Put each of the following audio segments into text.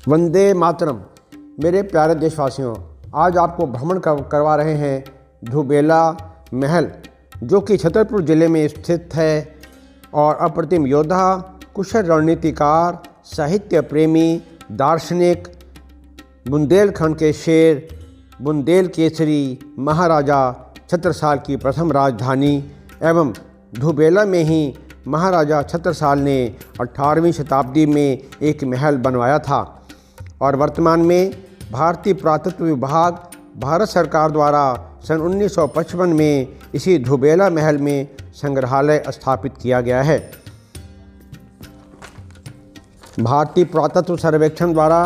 वंदे मातरम। मेरे प्यारे देशवासियों, आज आपको भ्रमण करवा रहे हैं धुबेला महल, जो कि छतरपुर ज़िले में स्थित है और अप्रतिम योद्धा, कुशल रणनीतिकार, साहित्य प्रेमी, दार्शनिक, बुंदेलखंड के शेर, बुंदेल केसरी, महाराजा छत्रसाल की प्रथम राजधानी एवं धुबेला में ही महाराजा छत्रसाल ने 18वीं शताब्दी में एक महल बनवाया था और वर्तमान में भारतीय पुरातत्व विभाग, भारत सरकार द्वारा सन 1955 में इसी धुबेला महल में संग्रहालय स्थापित किया गया है। भारतीय पुरातत्व सर्वेक्षण द्वारा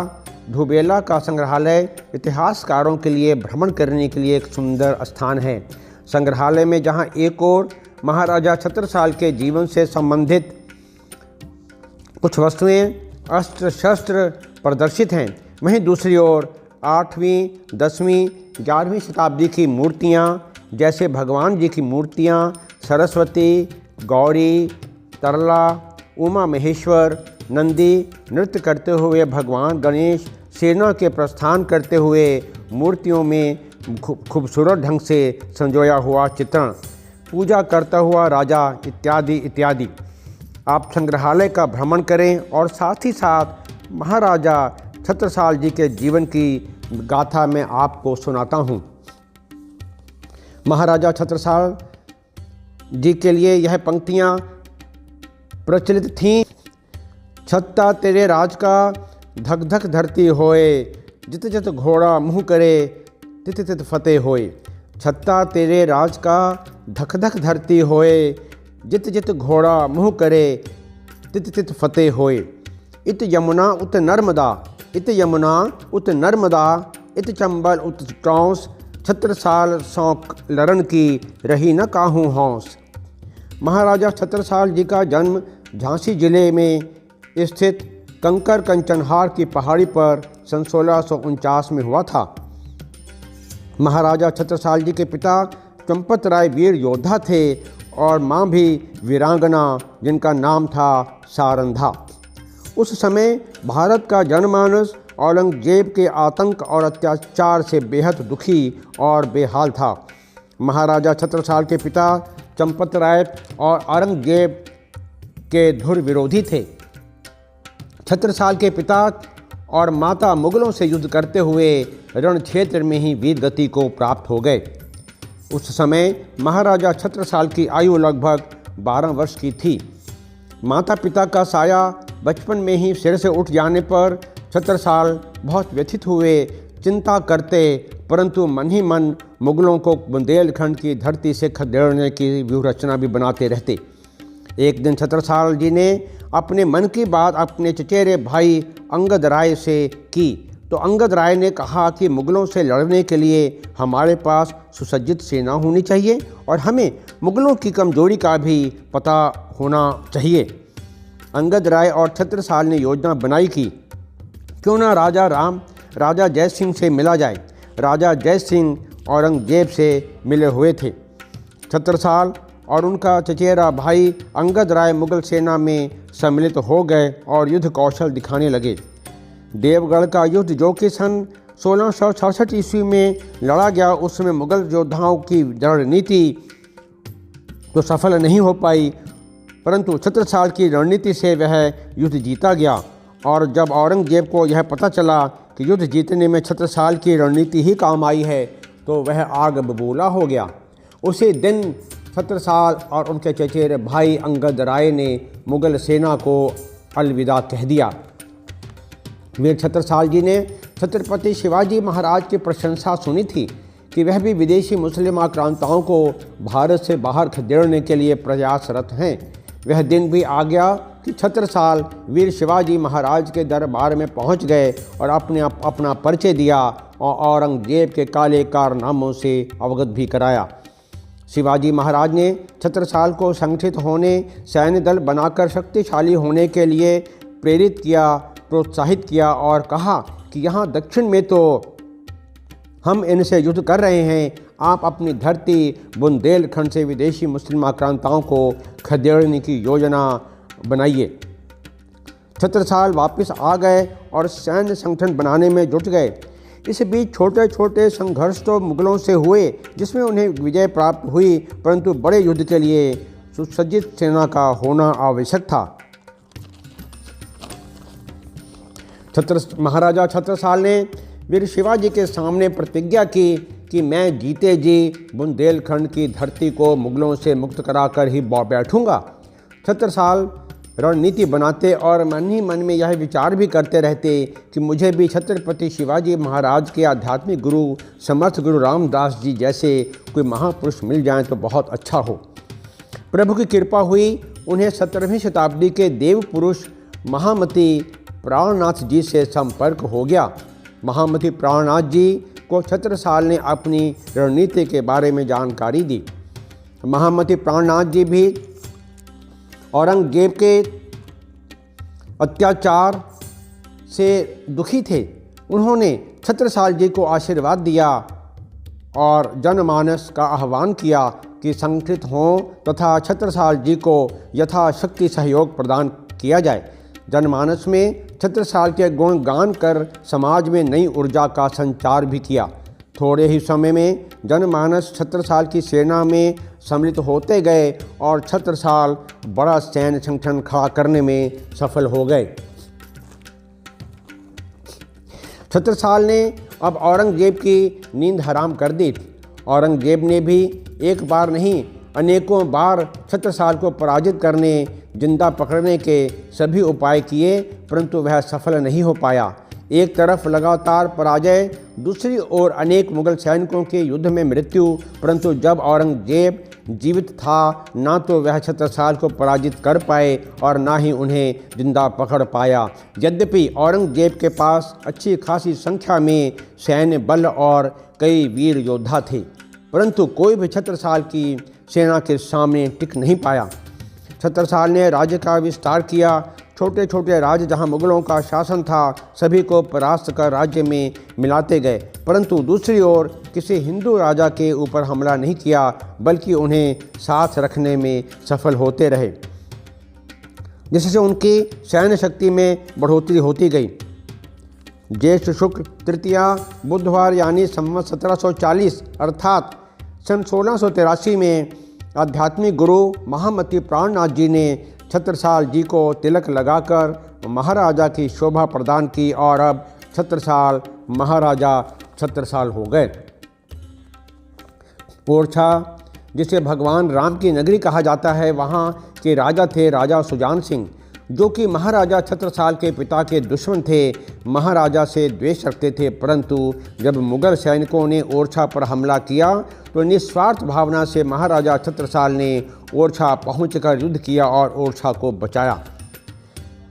धुबेला का संग्रहालय इतिहासकारों के लिए भ्रमण करने के लिए एक सुंदर स्थान है। संग्रहालय में जहां एक ओर महाराजा छत्रसाल के जीवन से संबंधित कुछ वस्तुएं, अस्त्र शस्त्र प्रदर्शित हैं, वहीं दूसरी ओर 8वीं, 10वीं, 11वीं शताब्दी की मूर्तियां, जैसे भगवान जी की मूर्तियां, सरस्वती, गौरी, तरला, उमा महेश्वर, नंदी नृत्य करते हुए, भगवान गणेश सेना के प्रस्थान करते हुए, मूर्तियों में खूबसूरत ढंग से संजोया हुआ चित्रण, पूजा करता हुआ राजा इत्यादि इत्यादि। आप संग्रहालय का भ्रमण करें और साथ ही साथ महाराजा छत्रसाल जी के जीवन की गाथा मैं आपको सुनाता हूँ। महाराजा छत्रसाल जी के लिए यह पंक्तियाँ प्रचलित थीं। छत्ता तेरे राज का धक धक धरती होए, जित जित घोड़ा मुँह करे तित तित फतेह होए। छत्ता तेरे राज का धक धक धरती होए, जित जित घोड़ा मुँह करे तित तित फतेह होए। इत यमुना उत नर्मदा, इत यमुना उत नर्मदा, इत चंबल उत टौंस, छत्रसाल सौंक लरण की रही न काहू हौंस। महाराजा छत्रसाल जी का जन्म झांसी जिले में स्थित कंकर कंचनहार की पहाड़ी पर सन 1649 में हुआ था। महाराजा छत्रसाल जी के पिता चंपत राय वीर योद्धा थे और मां भी वीरांगना, जिनका नाम था सारंधा। उस समय भारत का जनमानस औरंगजेब के आतंक और अत्याचार से बेहद दुखी और बेहाल था। महाराजा छत्रसाल के पिता चंपत राय और औरंगजेब के धुर विरोधी थे। छत्रसाल के पिता और माता मुगलों से युद्ध करते हुए रण क्षेत्र में ही वीर गति को प्राप्त हो गए। उस समय महाराजा छत्रसाल की आयु लगभग 12 वर्ष की थी। माता पिता का साया बचपन में ही सिर से उठ जाने पर छत्रसाल बहुत व्यथित हुए, चिंता करते, परंतु मन ही मन मुगलों को बुंदेलखंड की धरती से खदेड़ने की व्यूह रचना भी बनाते रहते। एक दिन छत्रसाल जी ने अपने मन की बात अपने चचेरे भाई अंगद राय से की, तो अंगद राय ने कहा कि मुगलों से लड़ने के लिए हमारे पास सुसज्जित सेना होनी चाहिए और हमें मुगलों की कमजोरी का भी पता होना चाहिए। अंगद राय और छत्रसाल ने योजना बनाई कि क्यों ना राजा जय सिंह से मिला जाए। राजा जय सिंह औरंगजेब से मिले हुए थे। छत्रसाल और उनका चचेरा भाई अंगद राय मुगल सेना में सम्मिलित हो गए और युद्ध कौशल दिखाने लगे। देवगढ़ का युद्ध, जो कि सन 1666 ईस्वी में लड़ा गया, उसमें मुगल योद्धाओं की रणनीति तो सफल नहीं हो पाई, परंतु छत्रसाल की रणनीति से वह युद्ध जीता गया। और जब औरंगजेब को यह पता चला कि युद्ध जीतने में छत्रसाल की रणनीति ही काम आई है, तो वह आग बबूला हो गया। उसी दिन छत्रसाल और उनके चचेरे भाई अंगद राय ने मुगल सेना को अलविदा कह दिया। वीर छत्रसाल जी ने छत्रपति शिवाजी महाराज की प्रशंसा सुनी थी कि वह भी विदेशी मुस्लिम आक्रांताओं को भारत से बाहर खदेड़ने के लिए प्रयासरत हैं। वह दिन भी आ गया कि छत्रसाल वीर शिवाजी महाराज के दरबार में पहुंच गए और अपना परिचय दिया और औरंगजेब के काले कारनामों से अवगत भी कराया। शिवाजी महाराज ने छत्रसाल को संगठित होने, सैन्य दल बनाकर शक्तिशाली होने के लिए प्रेरित किया, प्रोत्साहित किया और कहा कि यहाँ दक्षिण में तो हम इनसे युद्ध कर रहे हैं, आप अपनी धरती बुंदेलखंड से विदेशी मुस्लिम आक्रांताओं को खदेड़ने की योजना बनाइए। छत्रसाल वापस आ गए और सैन्य संगठन बनाने में जुट गए। इस बीच छोटे छोटे संघर्ष तो मुगलों से हुए जिसमें उन्हें विजय प्राप्त हुई, परंतु बड़े युद्ध के लिए सुसज्जित सेना का होना आवश्यक था। महाराजा छत्रसाल ने वीर शिवाजी के सामने प्रतिज्ञा की कि मैं जीते जी बुंदेलखंड की धरती को मुगलों से मुक्त कराकर ही बैठूंगा। छत्रसाल रणनीति बनाते और मन ही मन में यह विचार भी करते रहते कि मुझे भी छत्रपति शिवाजी महाराज के आध्यात्मिक गुरु समर्थ गुरु रामदास जी जैसे कोई महापुरुष मिल जाएं तो बहुत अच्छा हो। प्रभु की कृपा हुई, उन्हें 17वीं शताब्दी के देव पुरुष महामती प्राणनाथ जी से संपर्क हो गया। महामती प्राणनाथ जी को छत्रसाल ने अपनी रणनीति के बारे में जानकारी दी। महामती प्राणनाथ जी भी औरंगजेब के अत्याचार से दुखी थे। उन्होंने छत्रसाल जी को आशीर्वाद दिया और जनमानस का आह्वान किया कि संगठित हों तथा छत्रसाल जी को यथाशक्ति सहयोग प्रदान किया जाए। जनमानस में छत्रसाल के गुण गान कर समाज में नई ऊर्जा का संचार भी किया। थोड़े ही समय में जनमानस छत्रसाल की सेना में सम्मिलित होते गए और छत्रसाल बड़ा सैन्य संगठन खड़ा करने में सफल हो गए। छत्रसाल ने अब औरंगजेब की नींद हराम कर दी। औरंगजेब ने भी एक बार नहीं अनेकों बार छत्रसाल को पराजित करने, जिंदा पकड़ने के सभी उपाय किए, परंतु वह सफल नहीं हो पाया। एक तरफ लगातार पराजय, दूसरी ओर अनेक मुगल सैनिकों के युद्ध में मृत्यु, परंतु जब औरंगजेब जीवित था ना तो वह छत्रसाल को पराजित कर पाए और ना ही उन्हें जिंदा पकड़ पाया। यद्यपि औरंगजेब के पास अच्छी खासी संख्या में सैन्य बल और कई वीर योद्धा थे, परंतु कोई भी छत्रसाल की सेना के सामने टिक नहीं पाया। छत्रसाल ने राज्य का विस्तार किया। छोटे छोटे राज्य जहां मुगलों का शासन था सभी को परास्त कर राज्य में मिलाते गए, परंतु दूसरी ओर किसी हिंदू राजा के ऊपर हमला नहीं किया, बल्कि उन्हें साथ रखने में सफल होते रहे, जिससे उनकी सैन्य शक्ति में बढ़ोतरी होती गई। ज्येष्ठ शुक्ल तृतीया बुधवार यानी संवत 1740 अर्थात सन 1683 में आध्यात्मिक गुरु महामती प्राणनाथ जी ने छत्रसाल जी को तिलक लगाकर महाराजा की शोभा प्रदान की और अब छत्रसाल महाराजा छत्रसाल हो गए। ओरछा, जिसे भगवान राम की नगरी कहा जाता है, वहाँ के राजा थे राजा सुजान सिंह, जो कि महाराजा छत्रसाल के पिता के दुश्मन थे। महाराजा से द्वेष रखते थे, परंतु जब मुगल सैनिकों ने ओरछा पर हमला किया तो निस्वार्थ भावना से महाराजा छत्रसाल ने ओरछा पहुंचकर युद्ध किया और ओरछा को बचाया।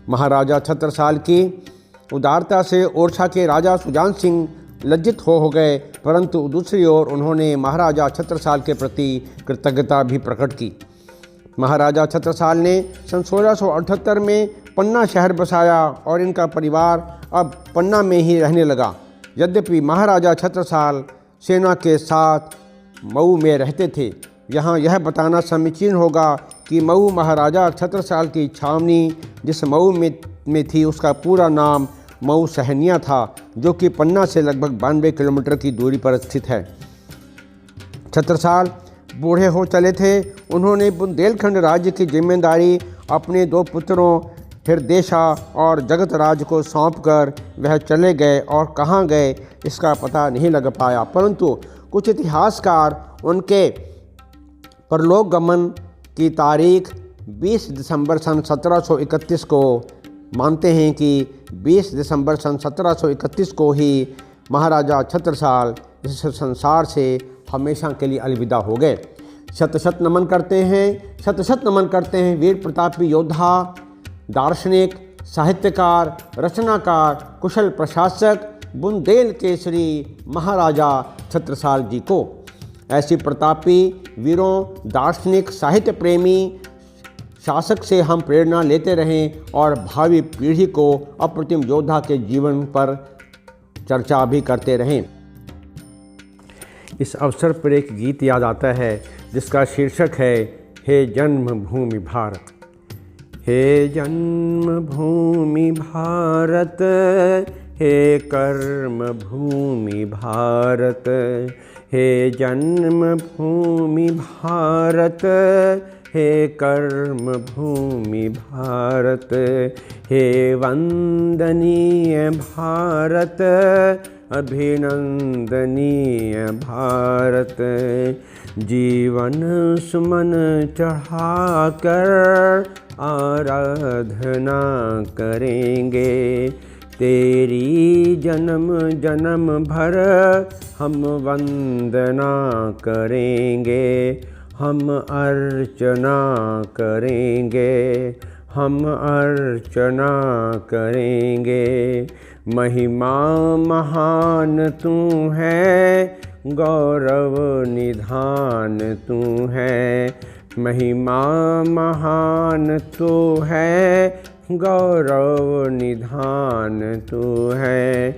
महाराजा छत्रसाल की उदारता से ओरछा के राजा सुजान सिंह लज्जित हो गए, परंतु दूसरी ओर उन्होंने महाराजा छत्रसाल के प्रति कृतज्ञता भी प्रकट की। महाराजा छत्रसाल ने सन 1678 में पन्ना शहर बसाया और इनका परिवार अब पन्ना में ही रहने लगा। यद्यपि महाराजा छत्रसाल सेना के साथ मऊ में रहते थे। यहाँ यह बताना समीचीन होगा कि मऊ महाराजा छत्रसाल की छावनी जिस मऊ में थी उसका पूरा नाम मऊ सहनिया था, जो कि पन्ना से लगभग 92 किलोमीटर की दूरी पर स्थित है। छत्रसाल बूढ़े हो चले थे। उन्होंने बुंदेलखंड राज्य की जिम्मेदारी अपने 2 पुत्रों हिरदेशा और जगतराज को सौंपकर वह चले गए और कहाँ गए इसका पता नहीं लग पाया, परंतु कुछ इतिहासकार उनके परलोक गमन की तारीख 20 दिसंबर सन 1731 को मानते हैं कि 20 दिसंबर सन 1731 को ही महाराजा छत्रसाल इस संसार से हमेशा के लिए अलविदा हो गए। शत शत नमन करते हैं, शत शत नमन करते हैं वीर प्रतापी योद्धा, दार्शनिक, साहित्यकार, रचनाकार, कुशल प्रशासक, बुंदेल केसरी महाराजा छत्रसाल जी को। ऐसी प्रतापी वीरों, दार्शनिक, साहित्य प्रेमी शासक से हम प्रेरणा लेते रहें और भावी पीढ़ी को अप्रतिम योद्धा के जीवन पर चर्चा भी करते रहें। इस अवसर पर एक गीत याद आता है जिसका शीर्षक है हे जन्मभूमि भारत। हे जन्मभूमि भारत, हे कर्म भूमि भारत, हे जन्मभूमि भारत, हे कर्म भूमि भारत, हे वंदनीय भारत, अभिनंदनीय भारत। जीवन सुमन चढ़ाकर आराधना करेंगे, तेरी जन्म जन्म भर हम वंदना करेंगे, हम अर्चना करेंगे, हम अर्चना करेंगे। महिमा महान तू है, गौरव निधान तू है। महिमा महान तू है, गौरव निधान तू है।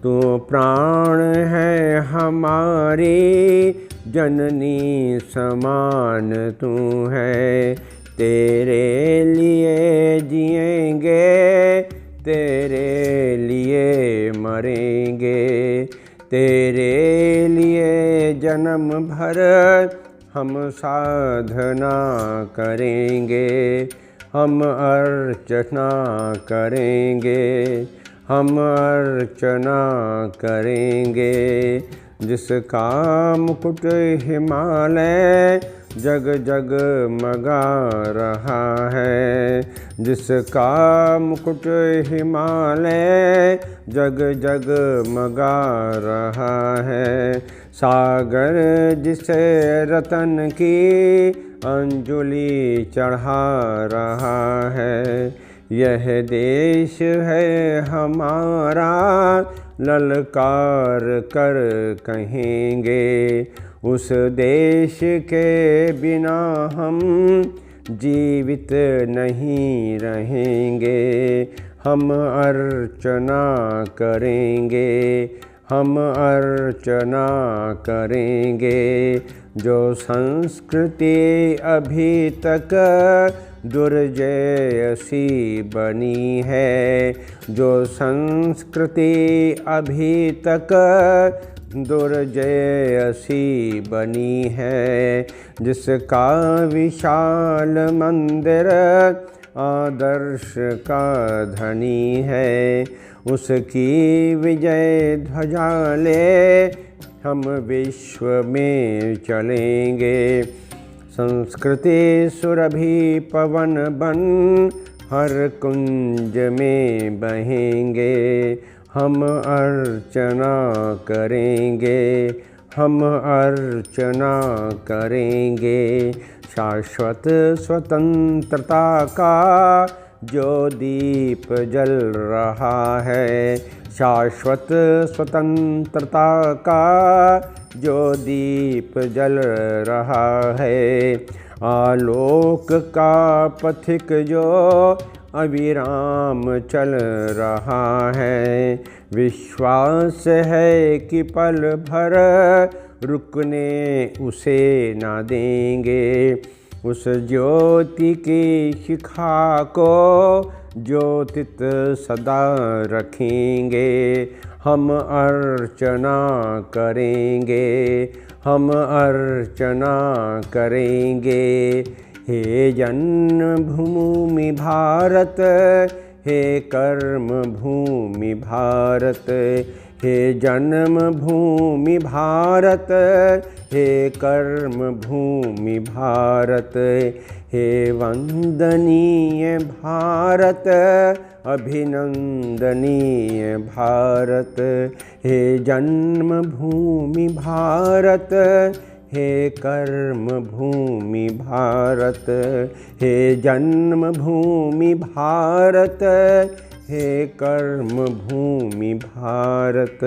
तू प्राण है हमारी, जननी समान तू है। तेरे लिए जिएंगे, तेरे लिए मरेंगे, तेरे लिए जन्म भर हम साधना करेंगे, हम अर्चना करेंगे, हम अर्चना करेंगे। जिसका मुकुट हिमालय जग जग मगा रहा है, जिसका मुकुट हिमालय जग जग मगा रहा है। सागर जिसे रतन की अंजुलि चढ़ा रहा है। यह देश है हमारा, ललकार कर कहेंगे। उस देश के बिना हम जीवित नहीं रहेंगे। हम अर्चना करेंगे, हम अर्चना करेंगे। जो संस्कृति अभी तक दुर्जयसी बनी है, जो संस्कृति अभी तक दुर्जयसी बनी है। जिसका विशाल मंदिर आदर्श का धनी है, उसकी विजय ध्वजा ले हम विश्व में चलेंगे। संस्कृति सुरभि पवन बन हर कुंज में बहेंगे। हम अर्चना करेंगे, हम अर्चना करेंगे। शाश्वत स्वतंत्रता का जो दीप जल रहा है, शाश्वत स्वतंत्रता का जो दीप जल रहा है। आलोक का पथिक जो अविराम चल रहा है। विश्वास है कि पल भर रुकने उसे ना देंगे। उस ज्योति की शिखा को ज्योतित सदा रखेंगे। हम अर्चना करेंगे, हम अर्चना करेंगे। हे जन्मभूमि भारत, हे कर्म भूमि भारत, हे जन्मभूमि भारत, हे कर्म भूमि भारत, हे वंदनीय भारत, अभिनंदनीय भारत, हे जन्मभूमि भारत, हे कर्म भूमि भारत, हे जन्मभूमि भारत, हे कर्म भूमि भारत।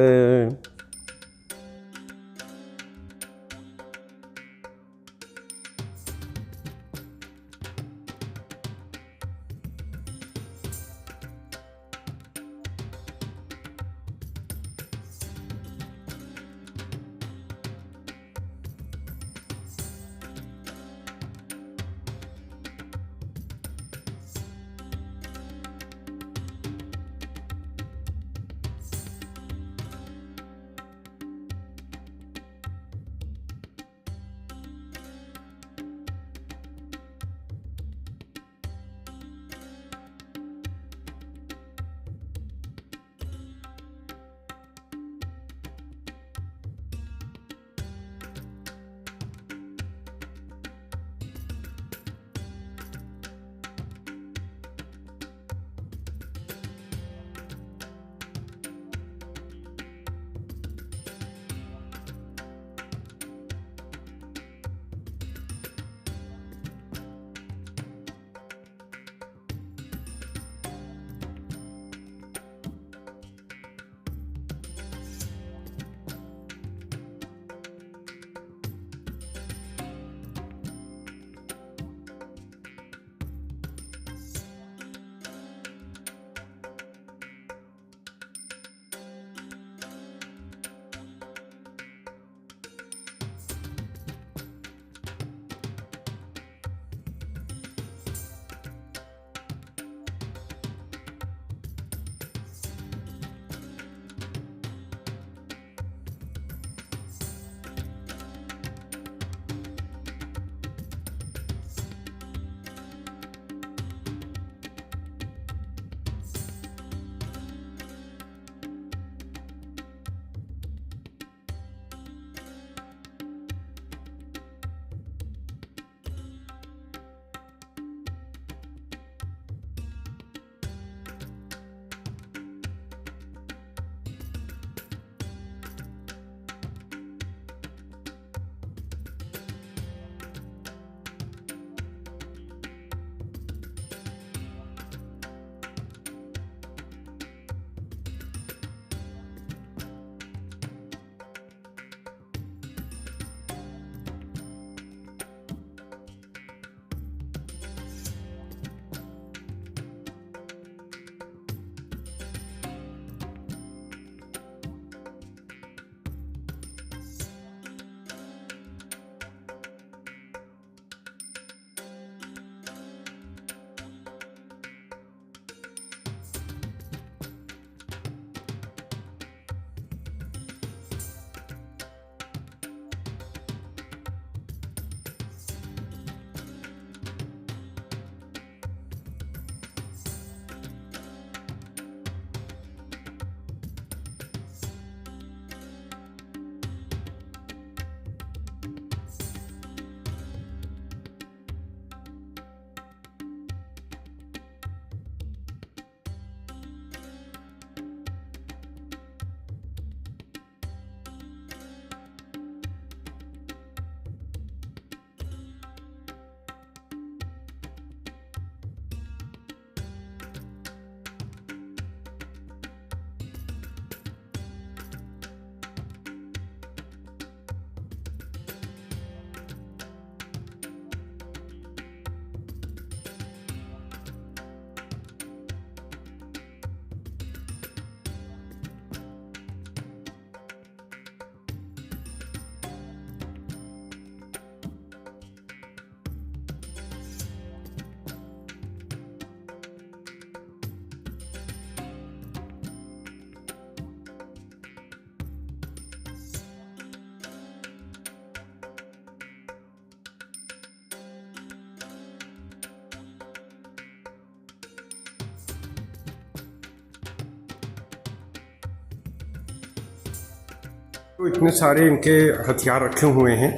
तो इतने सारे इनके हथियार रखे हुए हैं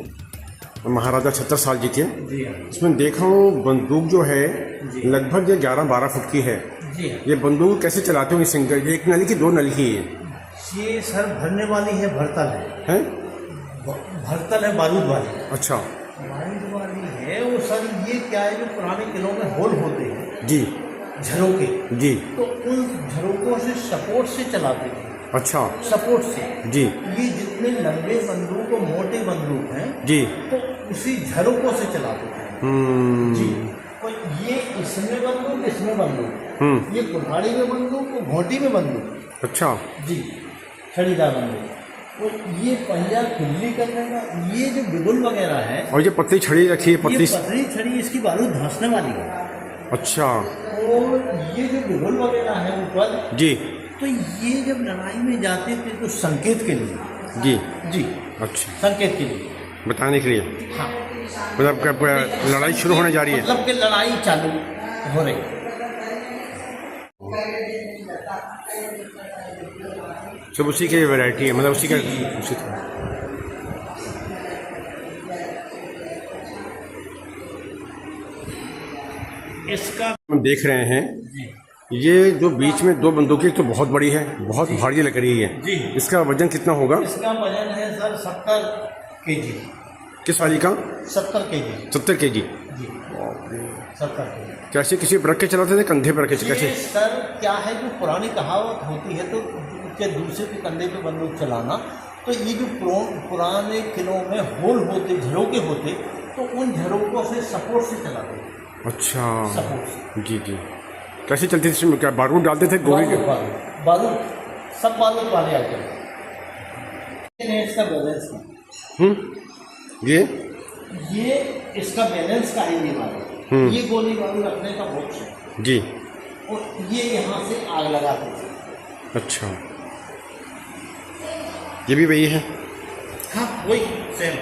महाराजा 76 साल जी के। जी हाँ। इसमें देखा हूँ बंदूक जो है लगभग ये 11-12 फुट की है। जी हाँ। ये बंदूक कैसे चलाते हो? सिंगल एक नली की 2 नली की है? ये सर भरने वाली है, भरतल हैं? भरतल है, बारूद वाली। अच्छा। बारूद वाली है वो सर। ये क्या है, जो पुराने किलों में होल होते हैं जी, झरोके जी, तो उन झरोकों से सपोर्ट से चलाते थे। अच्छा, सपोर्ट से। जी, ये जितने लंबे बंदूक और मोटे बंदूक हैं जी, तो उसी झरोकों से चलाते थे। जी। और ये इसमें बंदूक, इसमें बंदूक, ये कुल्हाड़ी में बंदूक और घोंटी में बंदूक। अच्छा जी, छड़ीदार बंदूक। और ये पहिया खुली करने का, ये जो बिगुल वगैरह है, और ये पतली छड़ी रखी है, ये पतली छड़ी इसकी बारूद धंसने वाली है। अच्छा। और ये जो बिगुल वगैरह है ऊपर, जी, तो ये जब लड़ाई में जाते थे तो संकेत के लिए। जी, जी, अच्छा, संकेत के लिए, बताने के लिए। हाँ। मतलब कब लड़ाई शुरू होने जा रही है? मतलब कि लड़ाई चालू हो रही। सब उसी की वैरायटी है, मतलब उसी का उसी इसका हम देख रहे हैं। ये जो बीच में 2 बंदूकें तो बहुत बड़ी है, बहुत भारी लग रही है। जी। इसका वजन कितना होगा? इसका वजन है सर 70 kg। किस वाली का? 70 kg। 70 kg। जी, 70 kg। कैसे किसी पर रख के चलाते थे? कंधे पर रख के? कैसे? सर क्या है, जो पुरानी कहावत होती है तो के दूसरे के कंधे पे बंदूक चलाना, तो ये जो पुराने किलों में होल होते, झरोके होते, तो उन झरोकों से सपोर्ट से चलाते। अच्छा, सपोर्ट से। जी, जी। कैसे चलती थी? क्या बारूद डालते थे? गोली के बारूद सब बारूद वाले आते हैं। इसका बैलेंस का ये इसका बैलेंस का है। ये बारूद, ये गोली बारूद रखने का बॉक्स है। जी। और ये यहाँ से आग लगाते थे। अच्छा, ये भी वही है? हाँ, वही सेम।